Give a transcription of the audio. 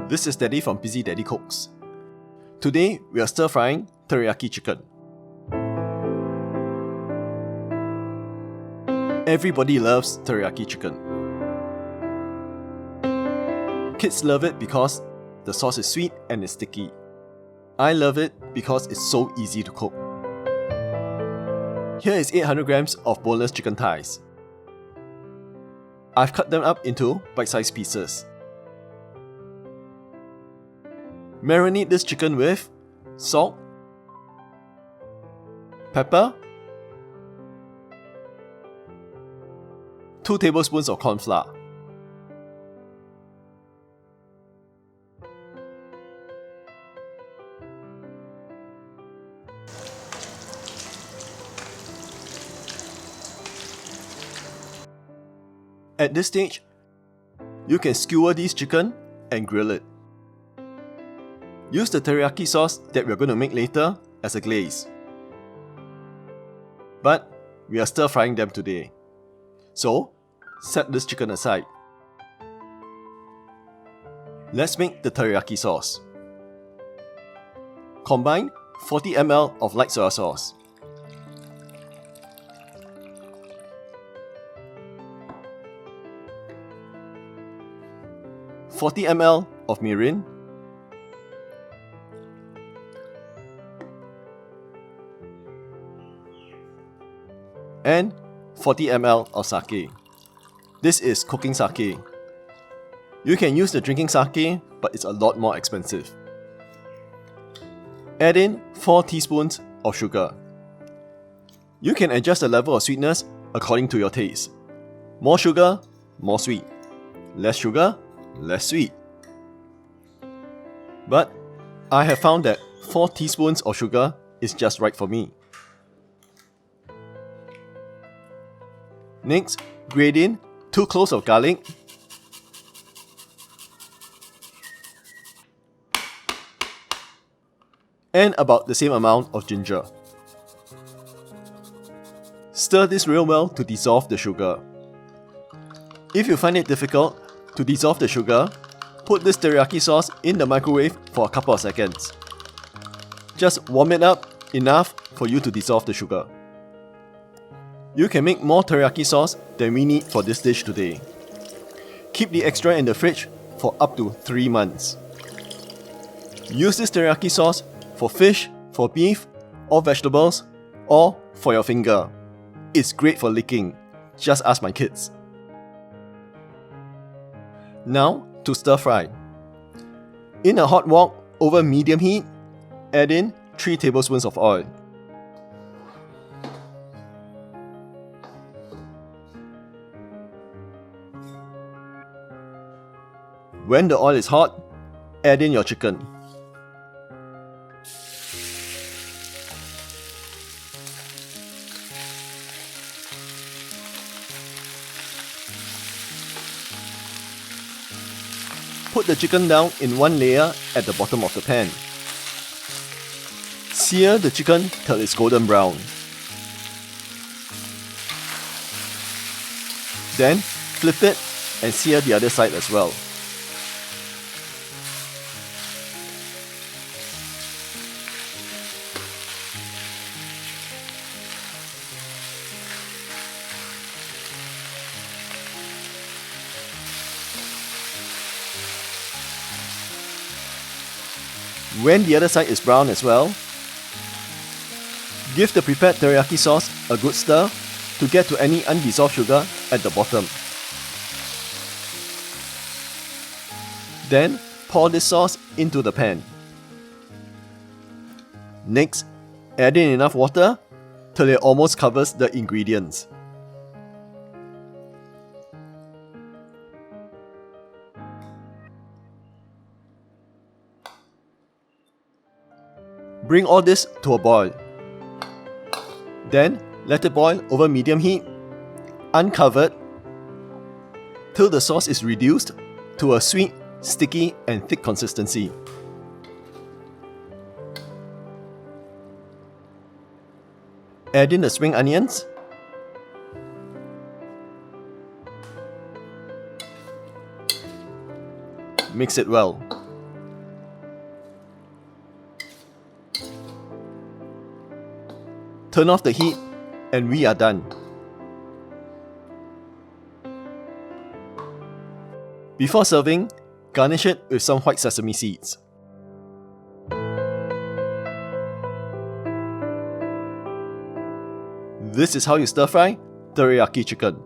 This is Daddy from Busy Daddy Cooks. Today we are stir frying teriyaki chicken. Everybody loves teriyaki chicken. Kids love it because the sauce is sweet and it's sticky. I love it because it's so easy to cook. Here is 800 grams of boneless chicken thighs. I've cut them up into bite-sized pieces. Marinate this chicken with salt, pepper, 2 tablespoons of cornflour, At this stage, you can skewer this chicken and grill it. Use the teriyaki sauce that we're going to make later as a glaze. But we are stir frying them today. So, set this chicken aside. Let's make the teriyaki sauce. Combine 40 ml of light soy sauce, (40 ml of mirin), and 40 ml of sake. This is cooking sake. You can use the drinking sake, but it's a lot more expensive. Add in 4 teaspoons of sugar. You can adjust the level of sweetness according to your taste. More sugar, more sweet. Less sugar, less sweet. But I have found that 4 teaspoons of sugar is just right for me. Next, grate in 2 cloves of garlic, and about the same amount of ginger. Stir this real well to dissolve the sugar. If you find it difficult to dissolve the sugar, put this teriyaki sauce in the microwave for a couple of seconds. Just warm it up enough for you to dissolve the sugar. You can make more teriyaki sauce than we need for this dish today. Keep the extra in the fridge for up to 3 months. Use this teriyaki sauce for fish, for beef, or vegetables, or for your finger. It's great for licking. Just ask my kids. Now to stir fry. In a hot wok over medium heat, add in 3 tablespoons of oil. When the oil is hot, add in your chicken. Put the chicken down in one layer at the bottom of the pan. Sear the chicken till it's golden brown. Then flip it and sear the other side as well. When the other side is brown as well, give the prepared teriyaki sauce a good stir to get to any undissolved sugar at the bottom. Then pour this sauce into the pan. Next, add in enough water till it almost covers the ingredients. Bring all this to a boil. Then let it boil over medium heat, uncovered, till the sauce is reduced to a sweet, sticky and thick consistency. Add in the spring onions, Mix it well. Turn off the heat and we are done. Before serving, garnish it with some white sesame seeds. This is how you stir fry teriyaki chicken.